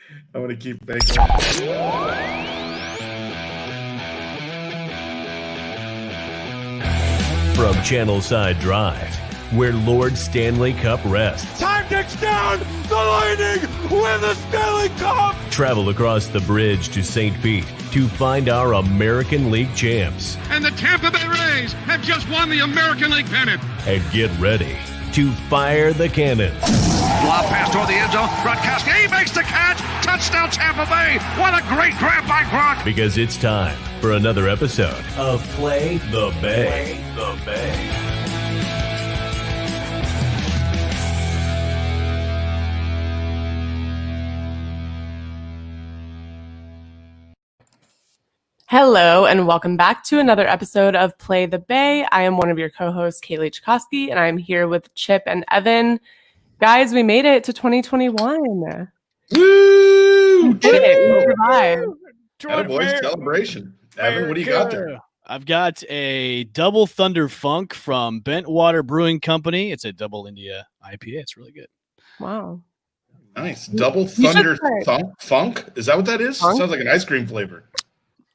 I'm going to keep thinking. From Channelside Drive, where Lord Stanley Cup rests. Time ticks down. The Lightning win the Stanley Cup. Travel across the bridge to St. Pete to find our American League champs. And the Tampa Bay Rays have just won the American League pennant. And get ready to fire the cannons. Lob pass toward the end zone. Gronkowski, he makes the catch. Touchdown Tampa Bay. What a great grab by Gronk. Because it's time for another episode of Play the Bay. Play the Bay. Hello, and welcome back to another episode of Play the Bay. I am one of your co-hosts, Kaylee Chikoski, and I'm here with Chip and Evan. Guys, we made it to 2021. Woo! We did it. We survived. Attaboy celebration. Evan, what do you got there? I've got a double Thunder Funk from Bentwater Brewing Company. It's a double India IPA. It's really good. Wow. Nice. Double Thunder Funk? Is that what that is? Funk? Sounds like an ice cream flavor.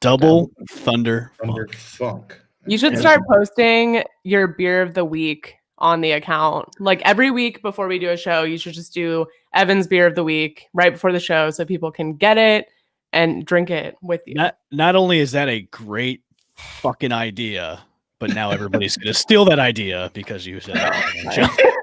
Double Thunder Funk. You should start posting your beer of the week on the account. Like every week before we do a show, you should just do Evan's beer of the week right before the show so people can get it and drink it with you. Not only is that a great fucking idea, but now everybody's going to steal that idea because you said that.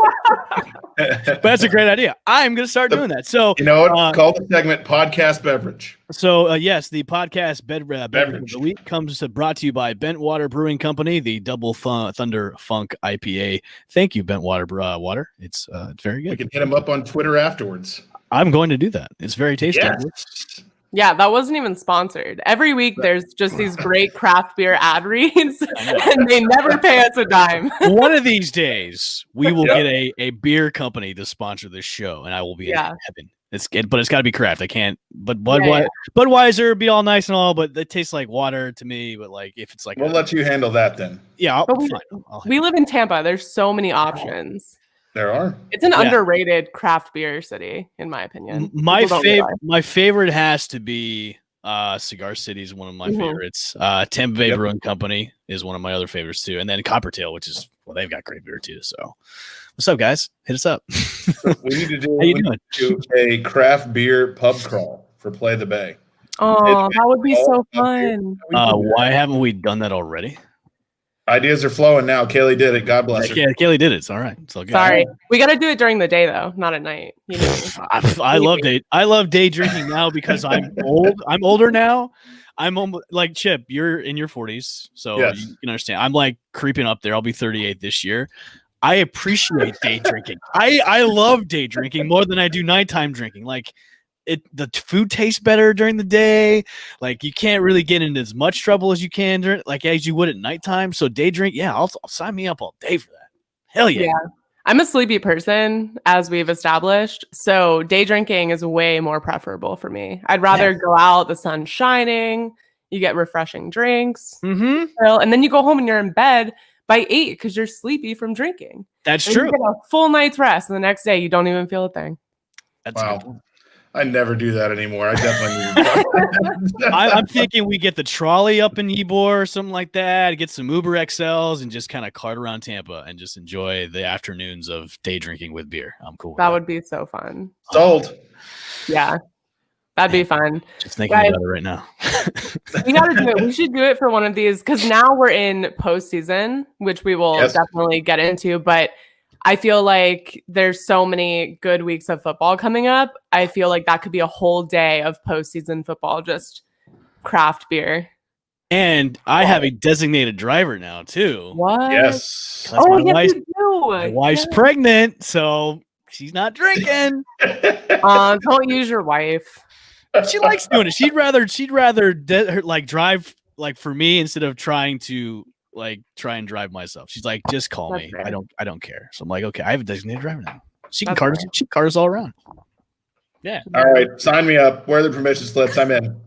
But that's a great idea. I'm going to start doing that. So you know what? Call the segment Podcast Beverage. So yes, the podcast beverage of the week comes brought to you by Bentwater Brewing Company, the Double Thunder Funk IPA. Thank you, Bentwater Water. It's very good. We can hit them up on Twitter afterwards. I'm going to do that. It's very tasty. Yes. Yeah, that wasn't even sponsored. Every week there's just these great craft beer ad reads, and they never pay us a dime. One of these days, we will get a beer company to sponsor this show, and I will be in heaven. But it's got to be craft. I can't. But Budweiser would be all nice and all, but it tastes like water to me. But like if it's like, we'll let you handle that then. Yeah, we live in Tampa. There's so many options. There are. It's an underrated craft beer city, in my opinion. My favorite has to be Cigar City is one of my favorites. Tampa Bay Brewing Company is one of my other favorites too, and then Coppertail, which is they've got great beer too. So, what's up, guys? Hit us up. We need to do a craft beer pub crawl for Play the Bay. Oh, that would be so fun. Why haven't we done that already? Ideas are flowing now. Kaylee did it. God bless her. Yeah, Kaylee did it. It's all right. It's all good. Sorry, we got to do it during the day though, not at night. You know? I love day drinking now because I'm old. I'm older now. I'm almost like Chip. You're in your 40s, so you can understand. I'm like creeping up there. I'll be 38 this year. I appreciate day drinking. I love day drinking more than I do nighttime drinking. Like. The food tastes better during the day. Like you can't really get into as much trouble as you can as you would at nighttime. So day drink, I'll sign me up all day for that. Hell yeah. I'm a sleepy person, as we've established. So day drinking is way more preferable for me. I'd rather go out, the sun's shining, you get refreshing drinks, and then you go home and you're in bed by 8 because you're sleepy from drinking. That's and true. You get a full night's rest, and the next day you don't even feel a thing. That's wow. I never do that anymore. I definitely I'm thinking we get the trolley up in Ybor or something like that, get some Uber XLs and just kind of cart around Tampa and just enjoy the afternoons of day drinking with beer. I'm cool with that. Would be so fun. Sold. Yeah. That'd be fun. Just thinking about it right now. We got to do it. We should do it for one of these because now we're in postseason, which we will definitely get into. But I feel like there's so many good weeks of football coming up. I feel like that could be a whole day of postseason football, just craft beer. And I have a designated driver now, too. What? Yes. My wife's pregnant, so she's not drinking. Don't use your wife. She likes doing it. She'd rather drive for me instead of trying to try and drive myself. She's like, just call me. Fair. I don't care. So I'm like, okay, I have a designated driver now. She can cart us all around. Yeah. All right, sign me up. Where are the permission slips? I'm in.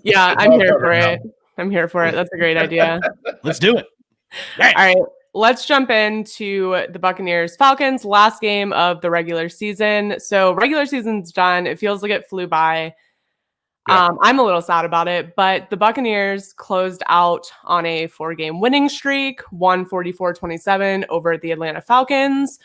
Yeah, I'm here for it. I'm here for it. That's a great idea. Let's do it. All right. let's jump into the Buccaneers Falcons, last game of the regular season. So regular season's done. It feels like it flew by. Yeah. I'm a little sad about it, but the Buccaneers closed out on a 4-game winning streak, won 44-27 over the Atlanta Falcons.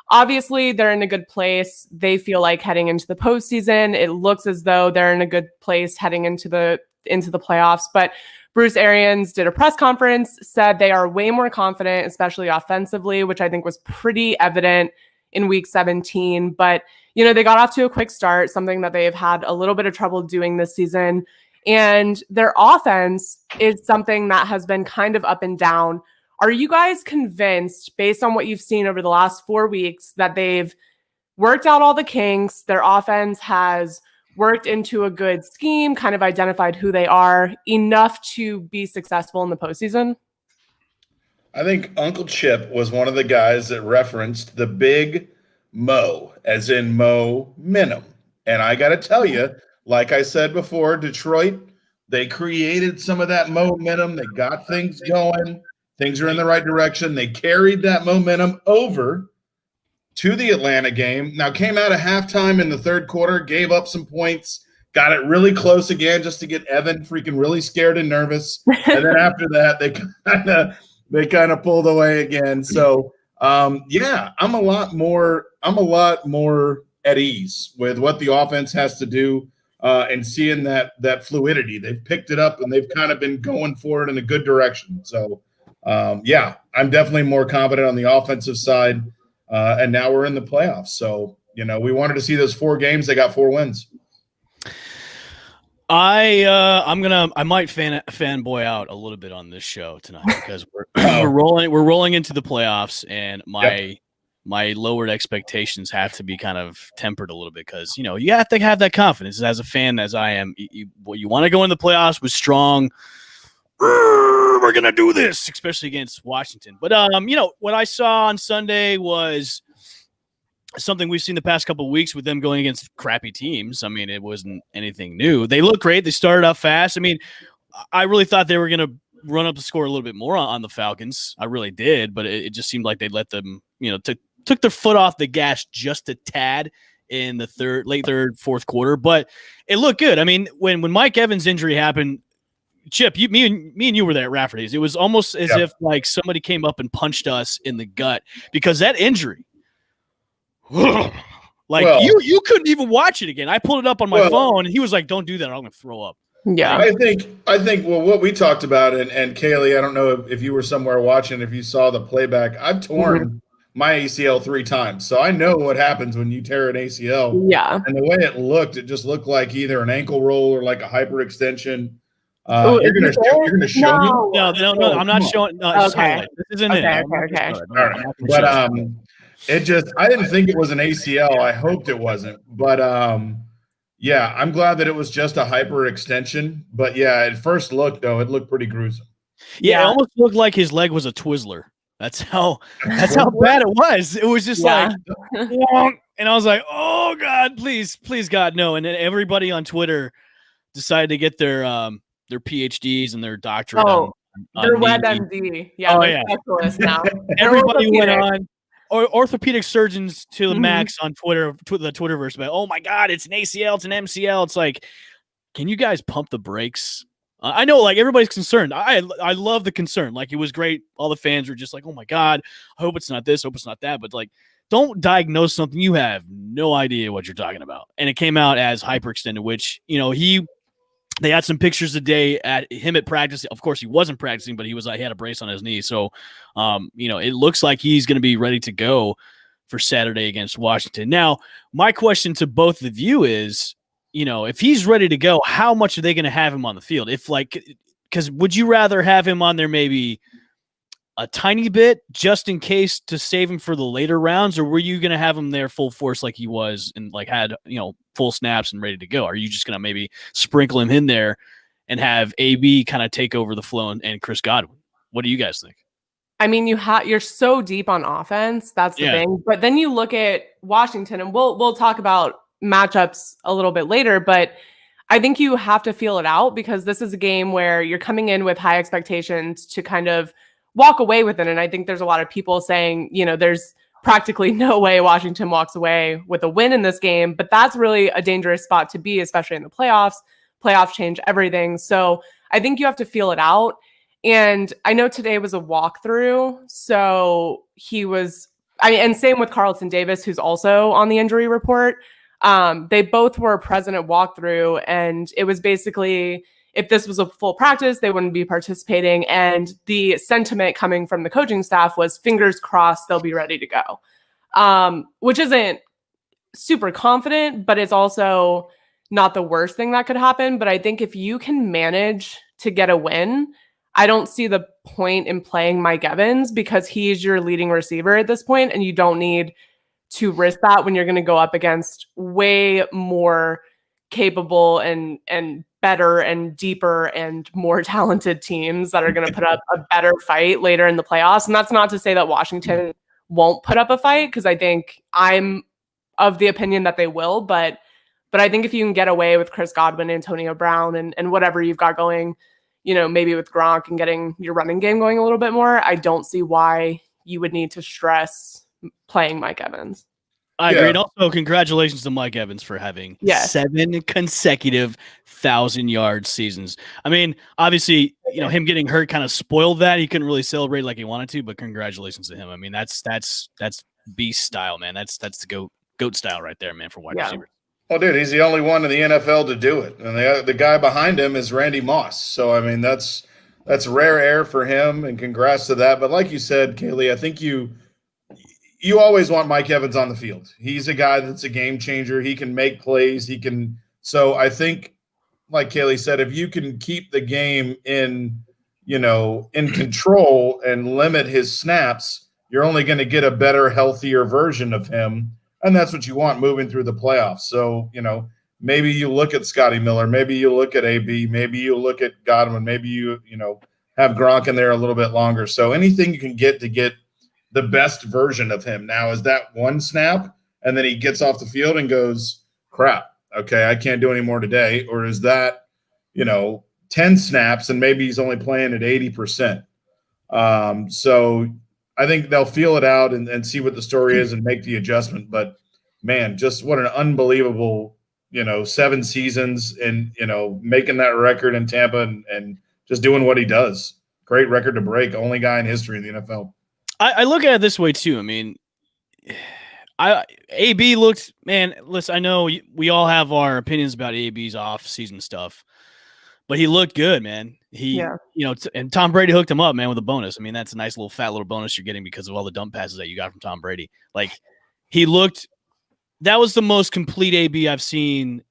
Obviously, they're in a good place. They feel like heading into the postseason. It looks as though they're in a good place heading into the playoffs. But Bruce Arians did a press conference, said they are way more confident, especially offensively, which I think was pretty evident in week 17. But, they got off to a quick start, something that they've had a little bit of trouble doing this season. And their offense is something that has been kind of up and down. Are you guys convinced, based on what you've seen over the last 4 weeks, that they've worked out all the kinks, their offense has worked into a good scheme, kind of identified who they are, enough to be successful in the postseason? I think Uncle Chip was one of the guys that referenced the big Mo, as in momentum. And I got to tell you, like I said before, Detroit, they created some of that momentum. They got things going. Things are in the right direction. They carried that momentum over to the Atlanta game. Now, came out of halftime in the third quarter, gave up some points, got it really close again just to get Evan freaking really scared and nervous. And then after that, they kind of pulled away again. So, I'm a lot more at ease with what the offense has to do and seeing that fluidity. They've picked it up and they've kind of been going for it in a good direction. So, I'm definitely more confident on the offensive side. And now we're in the playoffs. So, we wanted to see those 4 games. They got 4 wins. I might fanboy out a little bit on this show tonight because we're rolling into the playoffs, and my lowered expectations have to be kind of tempered a little bit because you have to have that confidence as a fan, as I am. You want to go in the playoffs with strong. We're gonna do this, especially against Washington. But what I saw on Sunday was something we've seen the past couple of weeks with them going against crappy teams. I mean, it wasn't anything new. They look great. They started off fast. I mean, I really thought they were going to run up the score a little bit more on the Falcons. I really did, but it just seemed like they let them, took their foot off the gas just a tad in the late third, fourth quarter. But it looked good. I mean, when Mike Evans' injury happened, Chip, me and you were there at Rafferty's. It was almost as if like somebody came up and punched us in the gut because that injury. You couldn't even watch it again. I pulled it up on my phone, and he was like, "Don't do that, or I'm going to throw up." Yeah, I think. Well, what we talked about, and Kaylee, I don't know if you were somewhere watching, if you saw the playback. I've torn my ACL 3 times, so I know what happens when you tear an ACL. Yeah, and the way it just looked like either an ankle roll or like a hyperextension. You're going to show me? No, I'm not showing. No, it's highlight. This isn't it. Okay. All right, but I didn't think it was an ACL. I hoped it wasn't. But, I'm glad that it was just a hyperextension. But, at first look, though, it looked pretty gruesome. Yeah, it almost looked like his leg was a Twizzler. That's how bad it was. It was just like, and I was like, oh, God, please, God, no. And then everybody on Twitter decided to get their PhDs and their doctorate. Their WebMD. Yeah, specialists now. Everybody went on. Or orthopedic surgeons to the max on Twitter, the Twitterverse about, oh my God, it's an ACL, it's an MCL. It's like, can you guys pump the brakes? I know, like, everybody's concerned. I love the concern. Like, it was great. All the fans were just like, oh my God, I hope it's not this, hope it's not that. But like, don't diagnose something you have no idea what you're talking about. And it came out as hyperextended, which, they had some pictures today at him at practice. Of course, he wasn't practicing, but he had a brace on his knee. So, it looks like he's going to be ready to go for Saturday against Washington. Now, my question to both of you is, if he's ready to go, how much are they going to have him on the field? Because would you rather have him on there maybe a tiny bit just in case to save him for the later rounds, or were you going to have him there full force like he was and like had, full snaps and ready to go? Are you just going to maybe sprinkle him in there and have AB kind of take over the flow and Chris Godwin? What do you guys think? I mean, you're so deep on offense. That's the thing. But then you look at Washington, and we'll talk about matchups a little bit later, but I think you have to feel it out because this is a game where you're coming in with high expectations to kind of walk away with it. And I think there's a lot of people saying, there's practically no way Washington walks away with a win in this game, but that's really a dangerous spot to be, especially in the playoffs. Playoffs change everything. So I think you have to feel it out. And I know today was a walkthrough. So and same with Carlton Davis, who's also on the injury report. They both were present at walkthrough, and it was basically, if this was a full practice, they wouldn't be participating. And the sentiment coming from the coaching staff was fingers crossed they'll be ready to go, which isn't super confident, but it's also not the worst thing that could happen. But I think if you can manage to get a win, I don't see the point in playing Mike Evans, because he's your leading receiver at this point, and you don't need to risk that when you're going to go up against way more capable and better and deeper and more talented teams that are going to put up a better fight later in the playoffs. And that's not to say that Washington won't put up a fight, because I think I'm of the opinion that they will, but I think if you can get away with Chris Godwin, Antonio Brown, and whatever you've got going, maybe with Gronk and getting your running game going a little bit more, I don't see why you would need to stress playing Mike Evans. I agree. And also, congratulations to Mike Evans for having 7 consecutive 1,000-yard seasons. I mean, obviously, him getting hurt kind of spoiled that. He couldn't really celebrate like he wanted to, but congratulations to him. I mean, that's beast style, man. That's the goat style right there, man, for wide receivers. Well, dude, he's the only one in the NFL to do it, and the guy behind him is Randy Moss. So, I mean, that's rare air for him, and congrats to that. But like you said, Kaylee, I think you always want Mike Evans on the field. He's a guy that's a game changer. He can make plays. So I think, like Kaylee said, if you can keep the game in control and limit his snaps, you're only going to get a better, healthier version of him. And that's what you want moving through the playoffs. So, maybe you look at Scotty Miller, maybe you look at AB, maybe you look at Godwin, maybe you have Gronk in there a little bit longer. So anything you can get to get the best version of him. Now, is that one snap and then he gets off the field and goes, crap, okay, I can't do any more today? Or is that, 10 snaps and maybe he's only playing at 80%? So I think they'll feel it out and see what the story is and make the adjustment. But, man, just what an unbelievable, 7 seasons and, making that record in Tampa and just doing what he does. Great record to break. Only guy in history in the NFL. I look at it this way, too. I mean, AB looked – man, listen, I know we all have our opinions about AB's off-season stuff. But he looked good, man. And Tom Brady hooked him up, man, with a bonus. I mean, that's a nice little fat little bonus you're getting because of all the dump passes that you got from Tom Brady. Like, that was the most complete AB I've seen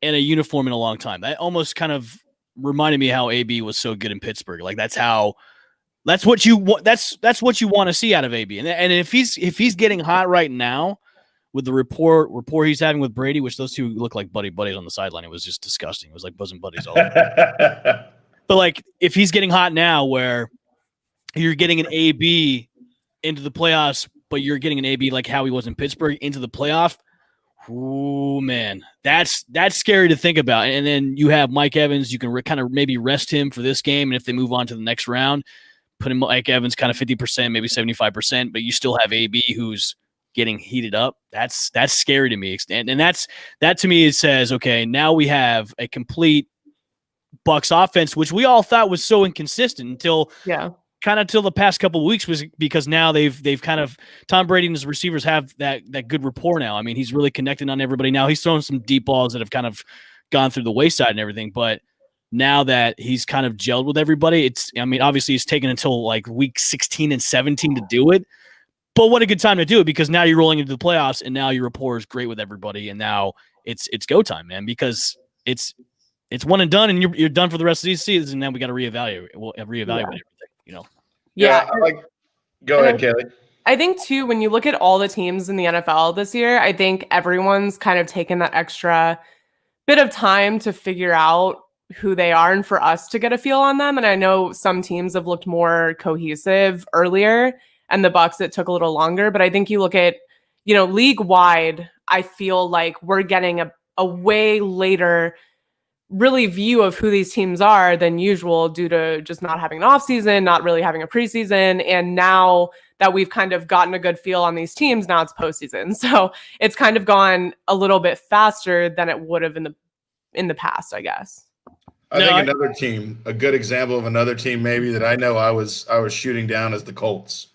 in a uniform in a long time. That almost kind of reminded me how AB was so good in Pittsburgh. Like, that's what you want. That's what you want to see out of AB. And if he's getting hot right now, with the rapport he's having with Brady, which those two look like buddies on the sideline. It was just disgusting. It was like bosom buddies all over. But like, if he's getting hot now where you're getting an AB into the playoffs, but you're getting an AB like how he was in Pittsburgh into the playoff, ooh, man, that's scary to think about. And then you have Mike Evans. You can kind of maybe rest him for this game. And if they move on to the next round, put him Mike Evans kind of 50%, maybe 75%, but you still have AB who's getting heated up. That's scary to me. And that to me, it says, okay, now we have a complete Bucs offense, which we all thought was so inconsistent until the past couple of weeks, was because now they've kind of, Tom Brady and his receivers have that good rapport now. I mean, he's really connecting on everybody now. He's throwing some deep balls that have kind of gone through the wayside and everything, but now that he's kind of gelled with everybody, obviously it's taken until like week 16 and 17 to do it. But what a good time to do it, because now you're rolling into the playoffs and now your rapport is great with everybody. And now it's go time, man, because it's one and done and you're done for the rest of these seasons. And then we got to reevaluate everything, Yeah. Go ahead, Kelly. I think too, when you look at all the teams in the NFL this year, I think everyone's kind of taken that extra bit of time to figure out who they are and for us to get a feel on them. And I know some teams have looked more cohesive earlier, and the Bucs, it took a little longer. But I think you look at, league wide, I feel like we're getting a way later really view of who these teams are than usual due to just not having an off season, not really having a preseason. And now that we've kind of gotten a good feel on these teams, now it's postseason. So it's kind of gone a little bit faster than it would have in the past, I guess. I think another team, a good example of another team maybe that I know I was shooting down is the Colts.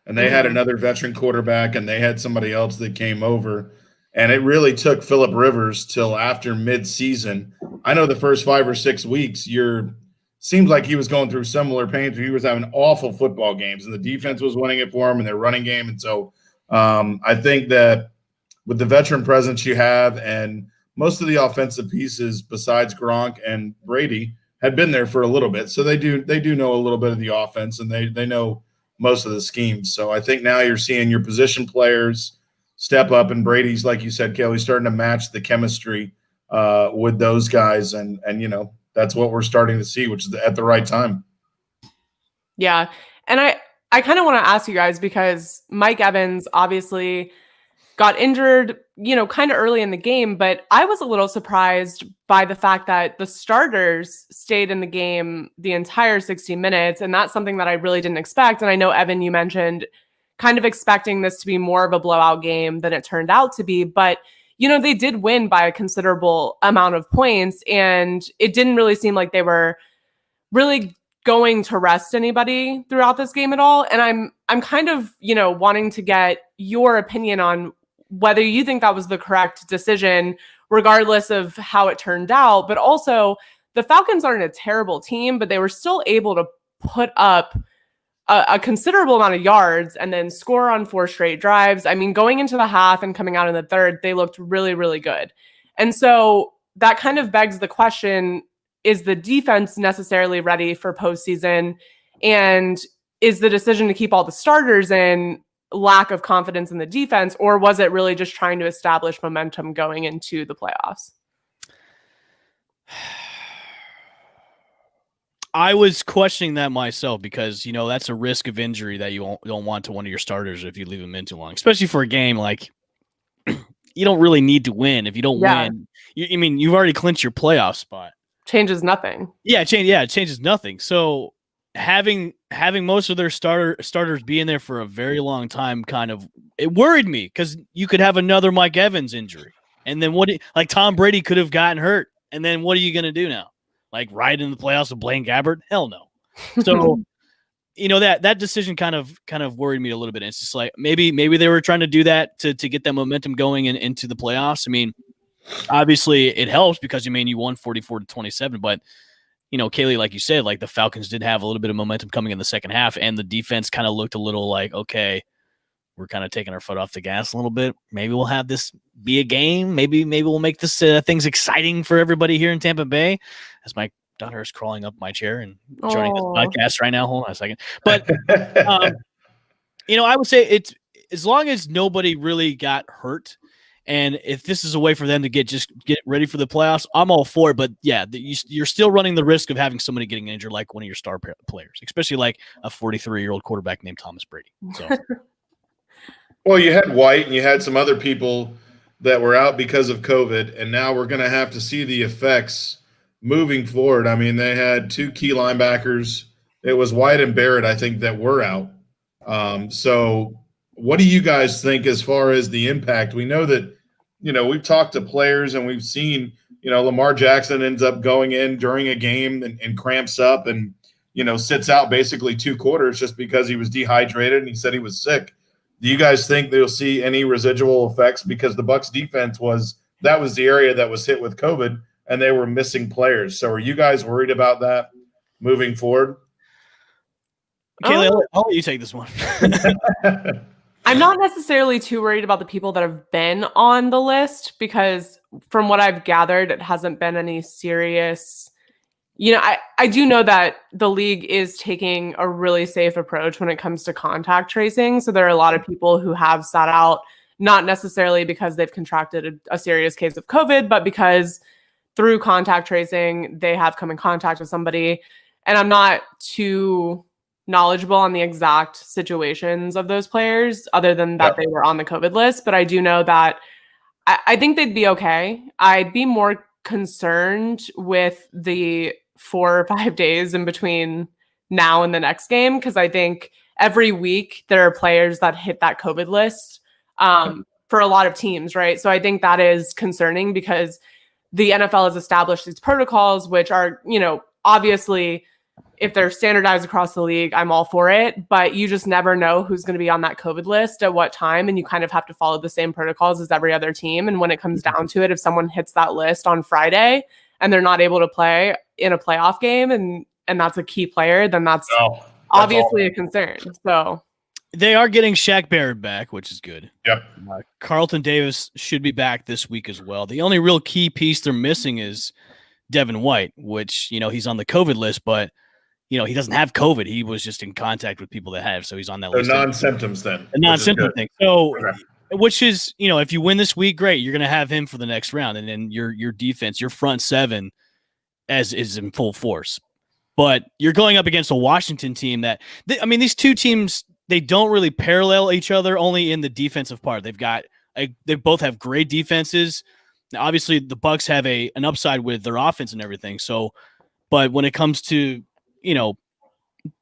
And they had another veteran quarterback, and they had somebody else that came over. And it really took Phillip Rivers till after midseason. I know the first 5 or 6 weeks, seems like he was going through similar pains. He was having awful football games, and the defense was winning it for him and their running game. And so I think that with the veteran presence you have, and most of the offensive pieces besides Gronk and Brady had been there for a little bit. So they do know a little bit of the offense, and they know most of the schemes. So I think now you're seeing your position players step up, and Brady's, like you said, Kelly, starting to match the chemistry with those guys. And that's what we're starting to see, which is at the right time. Yeah. And I kind of want to ask you guys, because Mike Evans obviously got injured, kind of early in the game, but I was a little surprised by the fact that the starters stayed in the game the entire 60 minutes. And that's something that I really didn't expect. And I know, Evan, you mentioned kind of expecting this to be more of a blowout game than it turned out to be. But, they did win by a considerable amount of points, and it didn't really seem like they were really going to rest anybody throughout this game at all. And I'm kind of, wanting to get your opinion on whether you think that was the correct decision, regardless of how it turned out. But also, the Falcons aren't a terrible team, but they were still able to put up a considerable amount of yards and then score on 4 straight drives. I mean, going into the half and coming out in the third, they looked really, really good. And so that kind of begs the question, is the defense necessarily ready for postseason? And is the decision to keep all the starters in lack of confidence in the defense, or was it really just trying to establish momentum going into the playoffs? I was questioning that myself because, that's a risk of injury that you don't want to one of your starters if you leave them in too long, especially for a game like you don't really need to win. If you don't win, you've already clinched your playoff spot. Changes nothing. It changes nothing. So having most of their starters being there for a very long time it worried me, because you could have another Mike Evans injury. And then Tom Brady could have gotten hurt. And then what are you going to do now? Ride in the playoffs with Blaine Gabbert? Hell no. So, that decision kind of worried me a little bit. It's just like maybe they were trying to do that to get that momentum going into the playoffs. I mean, obviously it helps because you won 44-27, but Kaylee, like you said, the Falcons did have a little bit of momentum coming in the second half, and the defense kind of looked a little like, okay, we're kind of taking our foot off the gas a little bit. Maybe we'll have this be a game. Maybe we'll make this things exciting for everybody here in Tampa Bay. As my daughter is crawling up my chair and joining this podcast right now. Hold on a second. But, I would say it's as long as nobody really got hurt, and if this is a way for them to get ready for the playoffs, I'm all for it. But yeah, you're still running the risk of having somebody getting injured, like one of your star players, especially like a 43-year-old quarterback named Thomas Brady. So. Well, you had White and you had some other people that were out because of COVID, and now we're going to have to see the effects moving forward. I mean, they had 2 key linebackers. It was White and Barrett, I think, that were out. So what do you guys think as far as the impact? We know that, we've talked to players and we've seen, Lamar Jackson ends up going in during a game and cramps up and, sits out basically 2 quarters just because he was dehydrated and he said he was sick. Do you guys think they'll see any residual effects? Because the Bucs defense was the area that was hit with COVID, and they were missing players. So are you guys worried about that moving forward? Kaylee, I'll let you take this one. I'm not necessarily too worried about the people that have been on the list, because from what I've gathered, it hasn't been any serious. I do know that the league is taking a really safe approach when it comes to contact tracing. So there are a lot of people who have sat out, not necessarily because they've contracted a serious case of COVID, but because through contact tracing, they have come in contact with somebody. And I'm not too knowledgeable on the exact situations of those players, other than that they were on the COVID list. But I do know that I think they'd be okay. I'd be more concerned with the 4 or 5 days in between now and the next game, because I think every week there are players that hit that COVID list for a lot of teams, right? So I think that is concerning because the NFL has established these protocols, which are, obviously, if they're standardized across the league, I'm all for it, but you just never know who's going to be on that COVID list at what time. And you kind of have to follow the same protocols as every other team. And when it comes down to it, if someone hits that list on Friday and they're not able to play in a playoff game and that's a key player, then that's obviously a concern. So they are getting Shaq Barrett back, which is good. Yep. Carlton Davis should be back this week as well. The only real key piece they're missing is Devin White, which, he's on the COVID list, but he doesn't have COVID. He was just in contact with people that have, so he's on that list. Non-symptoms then. A non-symptom thing. So, which is, if you win this week, great. You're going to have him for the next round, and then your defense, your front seven, is in full force. But you're going up against a Washington team that, these two teams, they don't really parallel each other, only in the defensive part. They both have great defenses. Now, obviously, the Bucs have an upside with their offense and everything. So, but when it comes to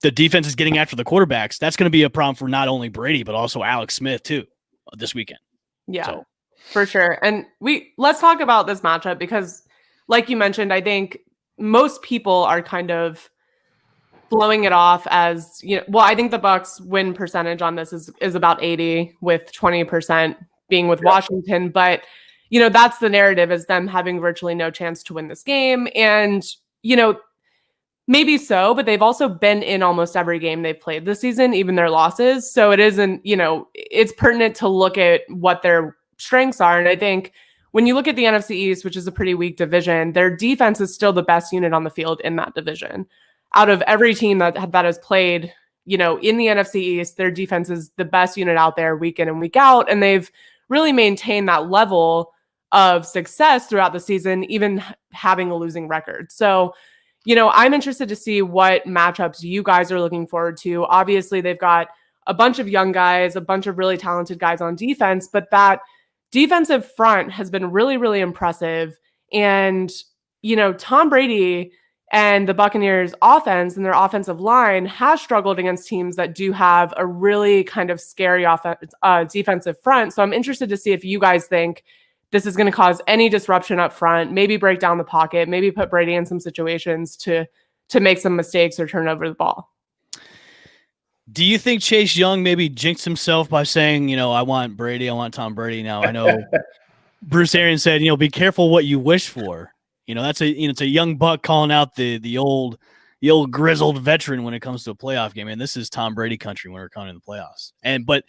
the defense is getting after the quarterbacks, that's going to be a problem for not only Brady, but also Alex Smith too this weekend. Yeah, for sure. And let's talk about this matchup because like you mentioned, I think most people are kind of blowing it off as, I think the Bucs win percentage on this is about 80 with 20% being with Washington. But, that's the narrative, is them having virtually no chance to win this game. And, maybe so, but they've also been in almost every game they've played this season, even their losses. So it isn't, it's pertinent to look at what their strengths are. And I think when you look at the NFC East, which is a pretty weak division, their defense is still the best unit on the field in that division. Out of every team that has played, in the NFC East, their defense is the best unit out there week in and week out. And they've really maintained that level of success throughout the season, even having a losing record. So, I'm interested to see what matchups you guys are looking forward to. Obviously, they've got a bunch of young guys, a bunch of really talented guys on defense, but that defensive front has been really, really impressive. And, Tom Brady and the Buccaneers offense and their offensive line has struggled against teams that do have a really kind of scary defensive front. So I'm interested to see if you guys think this is going to cause any disruption up front, maybe break down the pocket, maybe put Brady in some situations to make some mistakes or turn over the ball. Do you think Chase Young maybe jinxed himself by saying, I want Brady, I want Tom Brady? Now, I know Bruce Arians said, be careful what you wish for. That's it's a young buck calling out the old grizzled veteran when it comes to a playoff game. And this is Tom Brady country when we're coming in the playoffs. But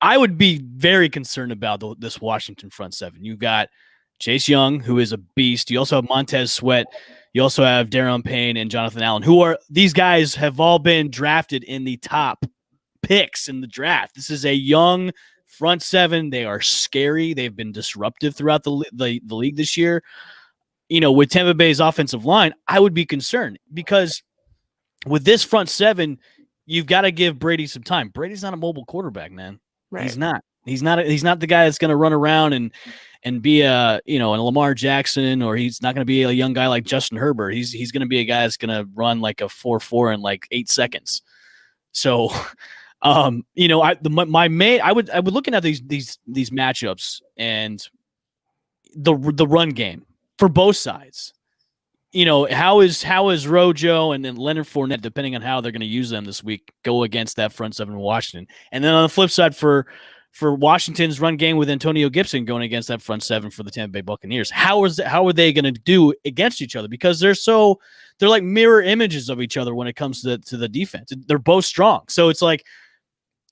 I would be very concerned about this Washington front seven. You've got Chase Young, who is a beast. You also have Montez Sweat. You also have Daron Payne and Jonathan Allen, these guys have all been drafted in the top picks in the draft. This is a young front seven. They are scary. They've been disruptive throughout the league this year. With Tampa Bay's offensive line, I would be concerned because with this front seven, you've got to give Brady some time. Brady's not a mobile quarterback, man. Right. He's not. He's not the guy that's going to run around and be a Lamar Jackson, or he's not going to be a young guy like Justin Herbert. He's going to be a guy that's going to run like a 4.4 in like 8 seconds. So, I would looking at these matchups and the run game for both sides. How is Rojo and then Leonard Fournette, depending on how they're going to use them this week, go against that front seven in Washington? And then on the flip side, for Washington's run game with Antonio Gibson going against that front seven for the Tampa Bay Buccaneers, how are they going to do against each other? Because they're like mirror images of each other when it comes to the defense. They're both strong, so it's like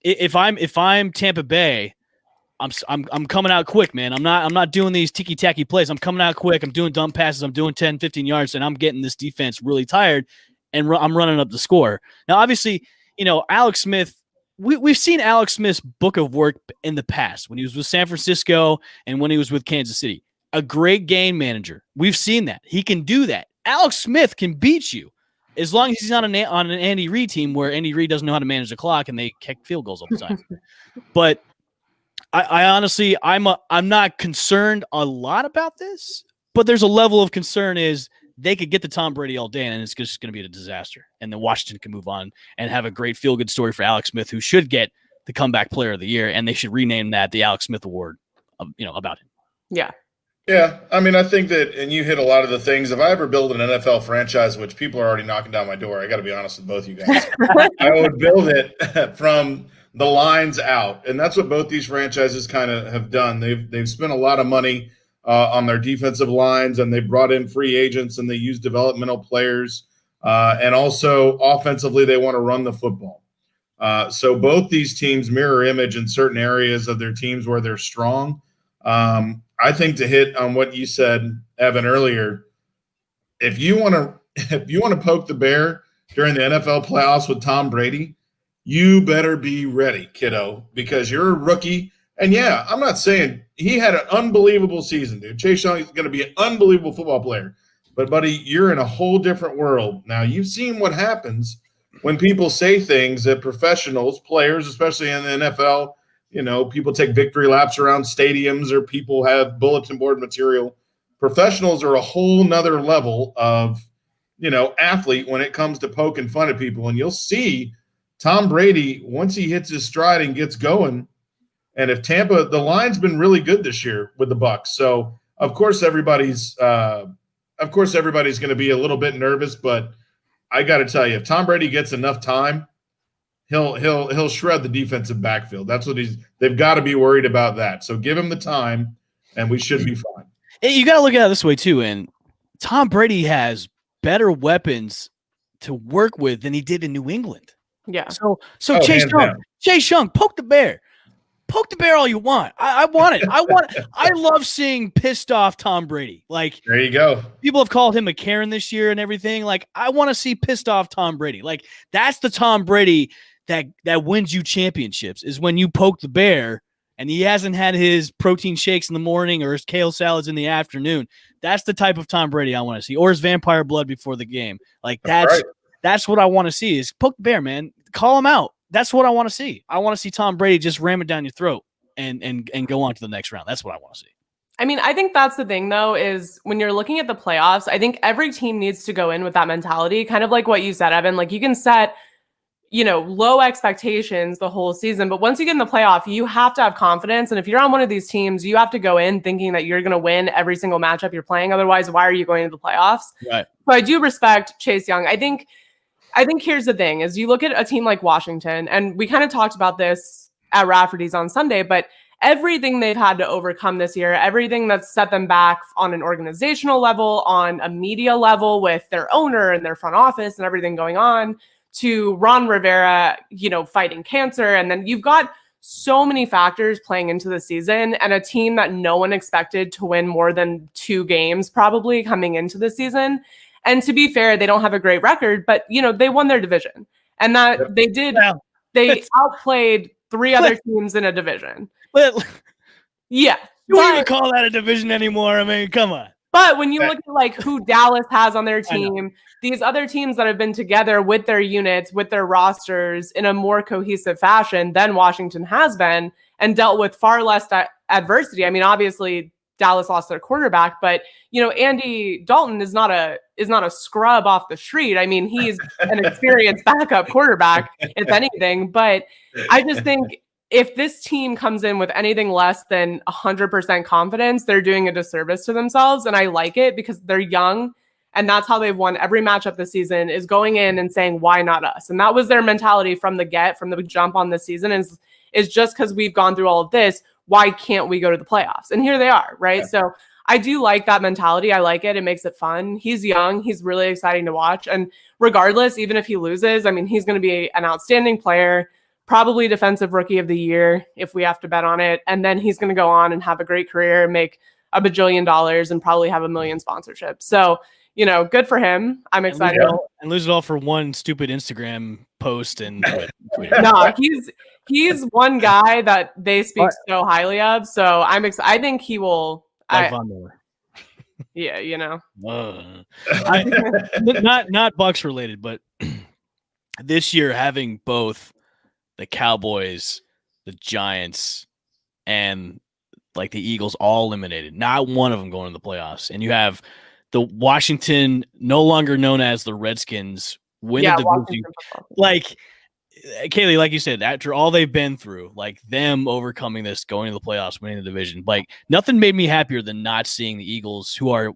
if I'm Tampa Bay, I'm coming out quick, man. I'm not doing these ticky-tacky plays. I'm coming out quick. I'm doing dump passes. I'm doing 10, 15 yards, and I'm getting this defense really tired, and I'm running up the score. Now, obviously, Alex Smith, we've seen Alex Smith's book of work in the past when he was with San Francisco and when he was with Kansas City. A great game manager. We've seen that. He can do that. Alex Smith can beat you as long as he's not on an Andy Reid team where Andy Reid doesn't know how to manage the clock and they kick field goals all the time. But I honestly, I'm not concerned a lot about this. But there's a level of concern is they could get the Tom Brady all day and it's just going to be a disaster. And then Washington can move on and have a great feel-good story for Alex Smith, who should get the comeback player of the year. And they should rename that the Alex Smith Award, about him. Yeah. Yeah. I mean, I think that, and you hit a lot of the things. If I ever build an NFL franchise, which people are already knocking down my door, I got to be honest with both you guys. I would build it from the lines out. And that's what both these franchises kind of have done. They've spent a lot of money on their defensive lines, and they brought in free agents, and they use developmental players. And also offensively, they want to run the football. So both these teams mirror image in certain areas of their teams where they're strong. I think to hit on what you said, Evan, earlier, if you want to poke the bear during the NFL playoffs with Tom Brady, you better be ready, kiddo, because you're a rookie. And yeah, I'm not saying he had an unbelievable season, dude. Chase Young is going to be an unbelievable football player. But, buddy, you're in a whole different world. Now, you've seen what happens when people say things that professionals, players, especially in the NFL, people take victory laps around stadiums or people have bulletin board material. Professionals are a whole nother level of, athlete when it comes to poking fun at people. And you'll see Tom Brady, once he hits his stride and gets going, and if Tampa, the line's been really good this year with the Bucs. So, of course, everybody's going to be a little bit nervous, but I got to tell you, if Tom Brady gets enough time, he'll shred the defensive backfield. That's what they've got to be worried about that. So give him the time, and we should be fine. You got to look at it this way too. And Tom Brady has better weapons to work with than he did in New England. Yeah. So Chase Young, poke the bear. Poke the bear all you want. I want it. I love seeing pissed off Tom Brady. Like, there you go. People have called him a Karen this year and everything. Like, I want to see pissed off Tom Brady. Like, that's the Tom Brady that wins you championships, is when you poke the bear and he hasn't had his protein shakes in the morning or his kale salads in the afternoon. That's the type of Tom Brady I want to see, or his vampire blood before the game. Like, that's what I want to see, is poke the bear, man. Call him out. That's what I want to see. I want to see Tom Brady just ram it down your throat and go on to the next round. That's what I want to see. I mean, I think that's the thing, though, is when you're looking at the playoffs, I think every team needs to go in with that mentality, kind of like what you said, Evan. Like, you can set, low expectations the whole season, but once you get in the playoff, you have to have confidence. And if you're on one of these teams, you have to go in thinking that you're going to win every single matchup you're playing. Otherwise, why are you going to the playoffs? Right. So I do respect Chase Young. I think here's the thing, is you look at a team like Washington, and we kind of talked about this at Rafferty's on Sunday, but everything they've had to overcome this year, everything that's set them back on an organizational level, on a media level with their owner and their front office and everything going on, to Ron Rivera, fighting cancer. And then you've got so many factors playing into the season, and a team that no one expected to win more than 2 games probably coming into the season. And to be fair, they don't have a great record, but they won their division, and that they did. Well, they outplayed 3 other teams in a division. Yeah, you don't even call that a division anymore. I mean, come on. But when you look at who Dallas has on their team, these other teams that have been together with their units, with their rosters in a more cohesive fashion than Washington has been, and dealt with far less adversity. I mean, obviously Dallas lost their quarterback, but Andy Dalton is not a scrub off the street. I mean, he's an experienced backup quarterback, if anything. But I just think if this team comes in with anything less than 100% confidence, they're doing a disservice to themselves. And I like it because they're young, and that's how they've won every matchup this season, is going in and saying, why not us? And that was their mentality from the jump on this season, is just because we've gone through all of this, why can't we go to the playoffs? And here they are, right? Yeah. So I do like that mentality. I like it. It makes it fun. He's young. He's really exciting to watch. And regardless, even if he loses, I mean, he's going to be an outstanding player, probably defensive rookie of the year if we have to bet on it. And then he's going to go on and have a great career and make $1 billion and probably have 1 million sponsorships. So, good for him. I'm excited. And lose it all for one stupid Instagram post and tweet. No, he's one guy that they speak so highly of. So I'm excited. I think he will. Yeah, not Bucs related, but this year having both the Cowboys, the Giants, and like the Eagles all eliminated, not one of them going to the playoffs. And you have the Washington, no longer known as the Redskins, win the division. Like, Kaylee, like you said, after all they've been through, like them overcoming this, going to the playoffs, winning the division, like nothing made me happier than not seeing the Eagles, who are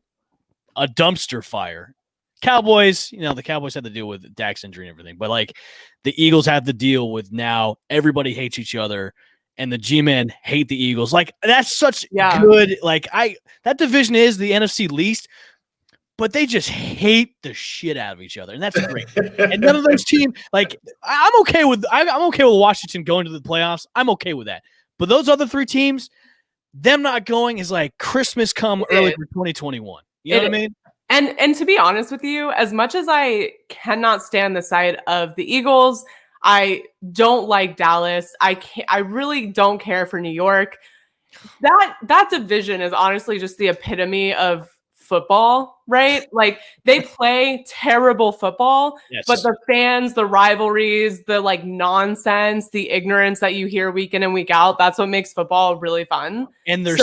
a dumpster fire. Cowboys, the Cowboys had to deal with Dak's injury and everything, but like the Eagles have to deal with now everybody hates each other. And the G-men hate the Eagles. Like, that's such good. Like, that division is the NFC least, but they just hate the shit out of each other, and that's great. And none of those teams, like, I'm okay with Washington going to the playoffs. I'm okay with that. But those other three teams, them not going is like Christmas come early for 2021. You know what I mean? And to be honest with you, as much as I cannot stand the side of the Eagles, I don't like Dallas. I really don't care for New York. That division is honestly just the epitome of football, right? Like they play terrible football, but the fans, the rivalries, the like nonsense, the ignorance that you hear week in and week out, that's what makes football really fun. And they're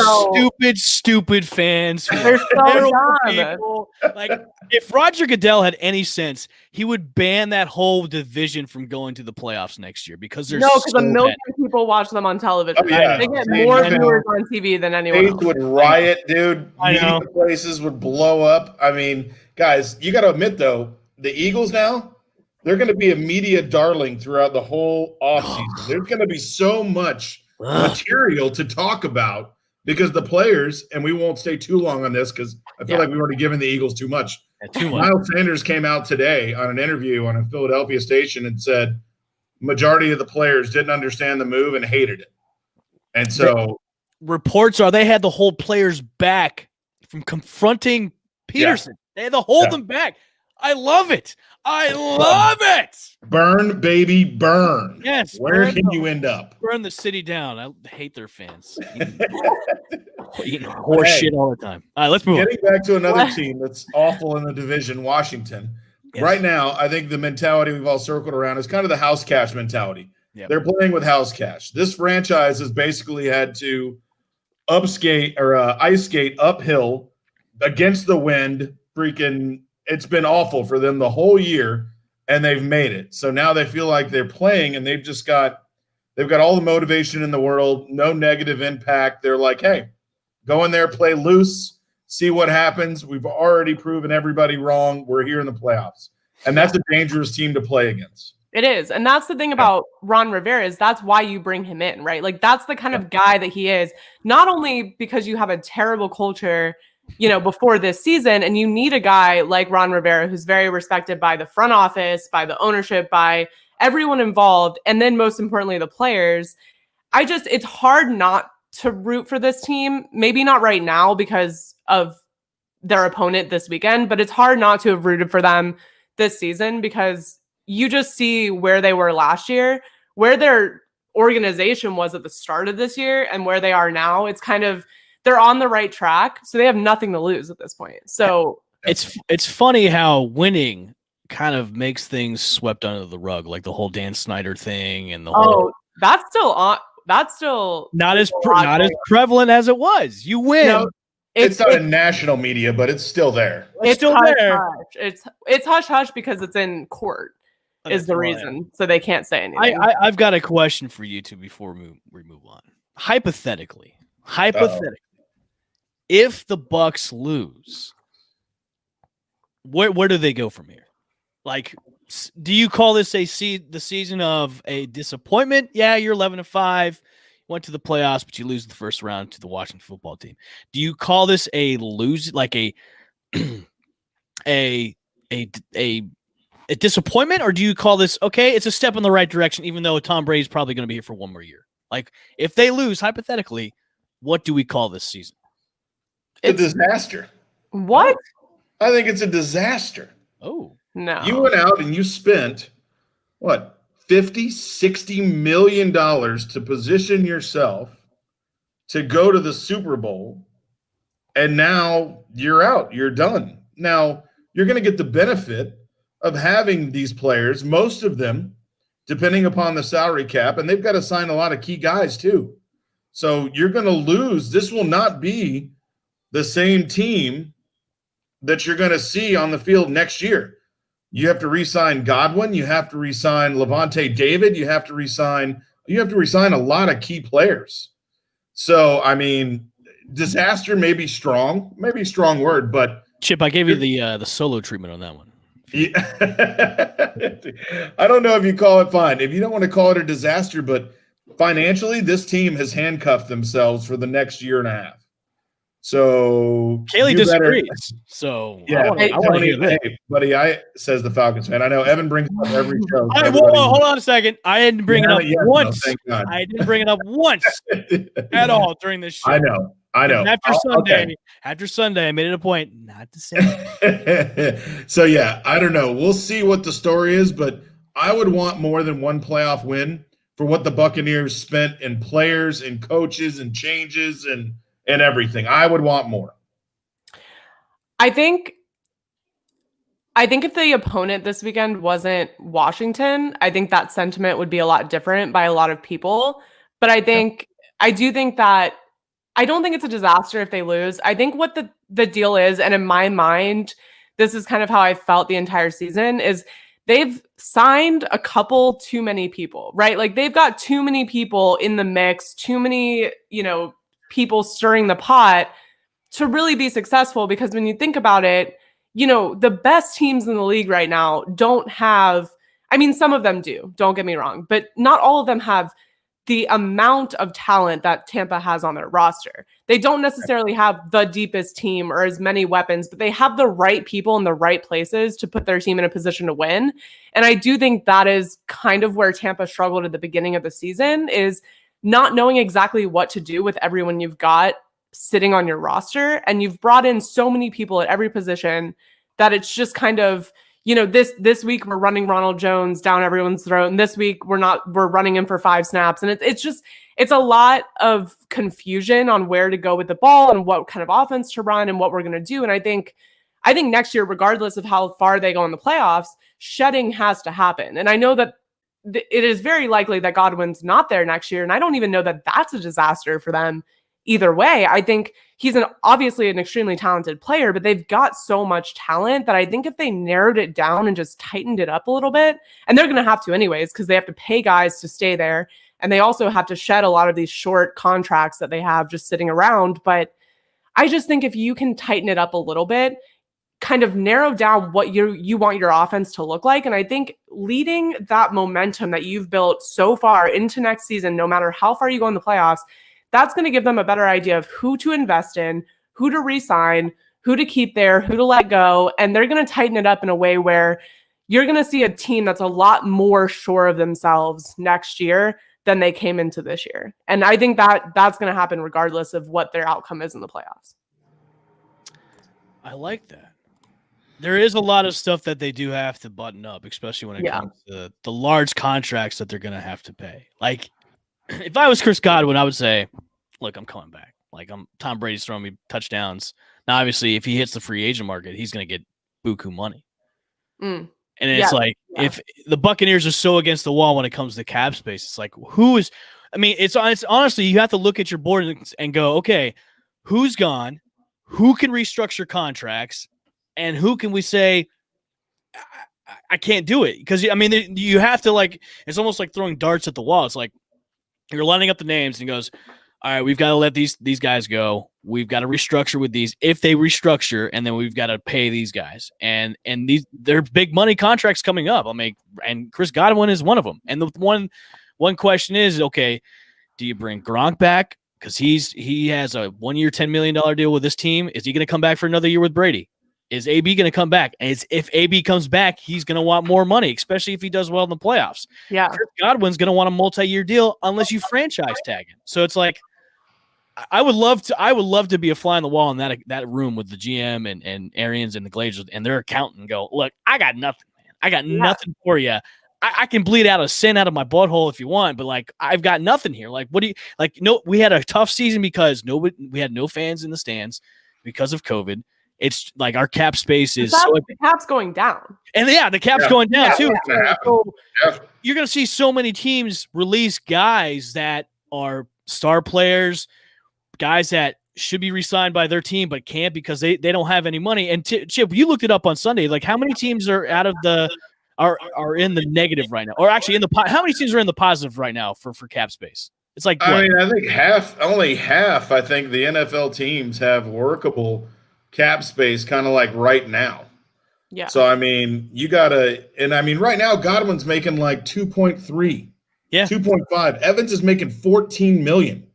stupid fans. They're so dumb. Like if Roger Goodell had any sense, he would ban that whole division from going to the playoffs next year because a million people watch them on television. Oh, yeah. They get more viewers on TV than anyone else. Would riot, dude. Media places would blow up. I mean, guys, you got to admit though, the Eagles now, they're going to be a media darling throughout the whole offseason. There's going to be so much material to talk about because the players, and we won't stay too long on this because I feel like we've already given the Eagles too much. Miles Sanders came out today on an interview on a Philadelphia station and said majority of the players didn't understand the move and hated it. And so reports are they had to hold players back from confronting Peterson. They had to hold them back. I love it. I love it. Burn, baby, burn. Yes. Where can you end up? Burn the city down. I hate their fans. Eating horse shit all the time. All right, let's move on. Getting back to another team that's awful in the division, Washington. Yes. Right now, I think the mentality we've all circled around is kind of the house cash mentality. Yep. They're playing with house cash. This franchise has basically had to ice skate uphill against the wind. It's been awful for them the whole year, and they've made it. So now they feel like they're playing, and they've got all the motivation in the world, no negative impact. They're like, hey, go in there, play loose, see what happens. We've already proven everybody wrong. We're here in the playoffs. And that's a dangerous team to play against. It is. And that's the thing about Ron Rivera is that's why you bring him in, right? Like that's the kind of guy that he is, not only because you have a terrible culture, before this season, and you need a guy like Ron Rivera, who's very respected by the front office, by the ownership, by everyone involved. And then most importantly, the players. It's hard not to root for this team. Maybe not right now because of their opponent this weekend, but it's hard not to have rooted for them this season because you just see where they were last year, where their organization was at the start of this year and where they are now. It's kind of, they're on the right track, so they have nothing to lose at this point. So it's funny how winning kind of makes things swept under the rug, like the whole Dan Snyder thing and the whole. That's still on. That's still not as prevalent as it was. You win. It's not in national media, but it's still there. It's still there. It's hush hush because it's in court. Is the reason, so they can't say anything. I've got a question for you two before we move on. Hypothetically. If the Bucs lose, where do they go from here? Like, do you call this the season of a disappointment? Yeah, you're 11-5, went to the playoffs, but you lose the first round to the Washington football team. Do you call this a lose, like a disappointment, or do you call this okay? It's a step in the right direction, even though Tom Brady's probably going to be here for one more year. Like, if they lose, hypothetically, what do we call this season? It's a disaster. What? I think it's a disaster. Oh, no. You went out and you spent, $50, $60 million to position yourself to go to the Super Bowl, and now you're out. You're done. Now, you're going to get the benefit of having these players, most of them, depending upon the salary cap, and they've got to sign a lot of key guys too. So you're going to lose. This will not be the same team that you're going to see on the field next year. You have to re-sign Godwin. You have to re-sign Levante David. You have to re-sign a lot of key players. So, I mean, disaster may be strong, maybe a strong word, but Chip, I gave you the solo treatment on that one. Yeah. I don't know if you call it fine. If you don't want to call it a disaster, but financially, this team has handcuffed themselves for the next year and a half. So Kaylee disagrees. So yeah, I want to hear that. Hey, buddy, says the Falcons fan. I know Evan brings it up every show. Hold on a second. I didn't bring it up once. Thank God. I didn't bring it up once at all during this show. I know. After Sunday, I made it a point not to say it. So yeah, I don't know. We'll see what the story is, but I would want more than one playoff win for what the Buccaneers spent in players and coaches and changes and everything. I would want more. I think if the opponent this weekend wasn't Washington, I think that sentiment would be a lot different by a lot of people. But I do think that I don't think it's a disaster if they lose. I think what the deal is, and in my mind, this is kind of how I felt the entire season, is they've signed a couple too many people, right? Like they've got too many people in the mix, too many, people stirring the pot to really be successful. Because when you think about it, the best teams in the league right now don't have, I mean, some of them do, don't get me wrong, but not all of them have the amount of talent that Tampa has on their roster. They don't necessarily have the deepest team or as many weapons, but they have the right people in the right places to put their team in a position to win. And I do think that is kind of where Tampa struggled at the beginning of the season, is not knowing exactly what to do with everyone you've got sitting on your roster. And you've brought in so many people at every position that it's just kind of, this week we're running Ronald Jones down everyone's throat, and this week we're running him for 5 snaps. And it's a lot of confusion on where to go with the ball and what kind of offense to run and what we're going to do. And I think next year, regardless of how far they go in the playoffs, shedding has to happen. And I know that it is very likely that Godwin's not there next year. And I don't even know that that's a disaster for them either way. I think he's obviously an extremely talented player, but they've got so much talent that I think if they narrowed it down and just tightened it up a little bit, and they're going to have to anyways, because they have to pay guys to stay there. And they also have to shed a lot of these short contracts that they have just sitting around. But I just think if you can tighten it up a little bit, kind of narrow down what you want your offense to look like. And I think leading that momentum that you've built so far into next season, no matter how far you go in the playoffs, that's going to give them a better idea of who to invest in, who to re-sign, who to keep there, who to let go. And they're going to tighten it up in a way where you're going to see a team that's a lot more sure of themselves next year than they came into this year. And I think that's going to happen regardless of what their outcome is in the playoffs. I like that. There is a lot of stuff that they do have to button up, especially when it comes to the large contracts that they're going to have to pay. Like, if I was Chris Godwin, I would say, look, I'm coming back. Like, Tom Brady's throwing me touchdowns. Now, obviously, if he hits the free agent market, he's going to get buku money. And it's if the Buccaneers are so against the wall when it comes to cap space, it's like, it's honestly, you have to look at your board and go, okay, who's gone? Who can restructure contracts? And who can we say, I can't do it? Because, you have to, it's almost like throwing darts at the wall. It's like you're lining up the names and goes, all right, we've got to let these guys go. We've got to restructure with these if they restructure, and then we've got to pay these guys. And they're big money contracts coming up. And Chris Godwin is one of them. And the one question is, okay, do you bring Gronk back? Because he has a 1-year, $10 million deal with this team. Is he going to come back for another year with Brady? Is AB going to come back? And if AB comes back, he's going to want more money, especially if he does well in the playoffs. Yeah. Chris Godwin's going to want a multi-year deal unless you franchise tag him. So it's like, I would love to be a fly on the wall in that room with the GM and Arians and the Glazers and their accountant and go, look, I got nothing, man. I got nothing for you. I can bleed out a sin out of my butthole if you want, but I've got nothing here. We had a tough season because we had no fans in the stands because of COVID. It's like our cap space is the cap's going down. And the cap's going down too. So you're going to see so many teams release guys that are star players, guys that should be re-signed by their team but can't because they don't have any money. And Chip, you looked it up on Sunday. Like, how many teams are out of the are in the negative right now, or actually how many teams are in the positive right now for cap space? It's like, I mean, I think only half. I think the NFL teams have workable cap space, kind of like right now. Yeah. So I mean, you gotta, and I mean, right now Godwin's making like 2.3, 2.5. Evans is making 14 million.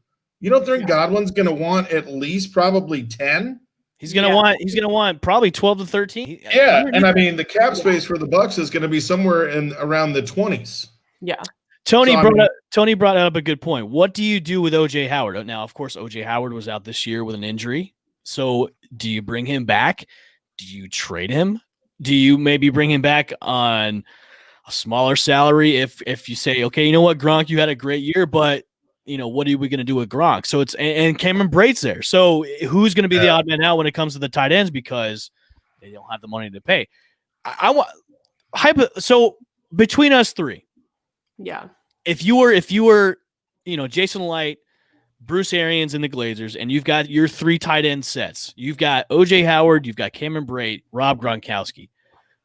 You don't think Godwin's gonna want at least probably 10? He's gonna want probably 12 to 13. Yeah, and I mean, the cap space for the Bucs is gonna be somewhere in around the 20s. Yeah. Tony brought up a good point. What do you do with OJ Howard? Now, of course, OJ Howard was out this year with an injury. So do you bring him back? Do you trade him? Do you maybe bring him back on a smaller salary if you say, okay, you know what, Gronk, you had a great year, but what are we going to do with Gronk? So it's and Cameron Brate's there. So who's going to be the odd man out when it comes to the tight ends because they don't have the money to pay? So between us three, yeah. If you were, Jason Light, Bruce Arians, and the Glazers, and you've got your 3 tight end sets, you've got OJ Howard, you've got Cameron Brate, Rob Gronkowski.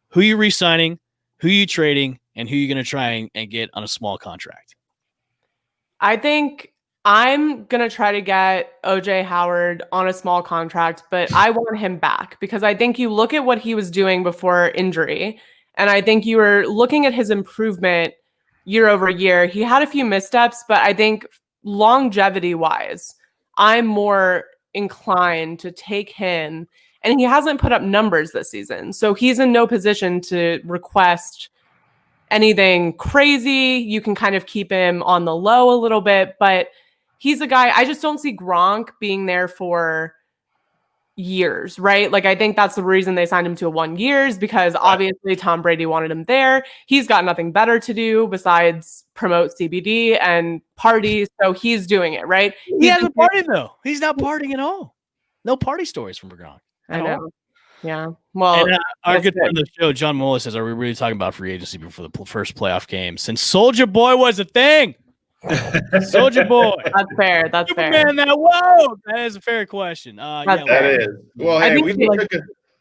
Who are you re-signing? Who are you trading? And who are you going to try and get on a small contract? I think I'm going to try to get OJ Howard on a small contract, but I want him back because I think you look at what he was doing before injury, and I think you were looking at his improvement year over year. He had a few missteps, but I think longevity-wise, I'm more inclined to take him, and he hasn't put up numbers this season, so he's in no position to request anything crazy. You can kind of keep him on the low a little bit, but he's a guy, I just don't see Gronk being there for years, right? Like, I think that's the reason they signed him to a 1 year is because obviously Tom Brady wanted him there. He's got nothing better to do besides promote CBD and parties, so he's doing it, right? He hasn't partied though. He's not partying at all. No party stories from Gronk. I know. Yeah. Well, and, our good friend of the show, John Mola, says, are we really talking about free agency before the first playoff game since Soldier Boy was a thing? Soldier Boy. That's fair. That's Superman, fair. That is a fair question. That is. Well, hey,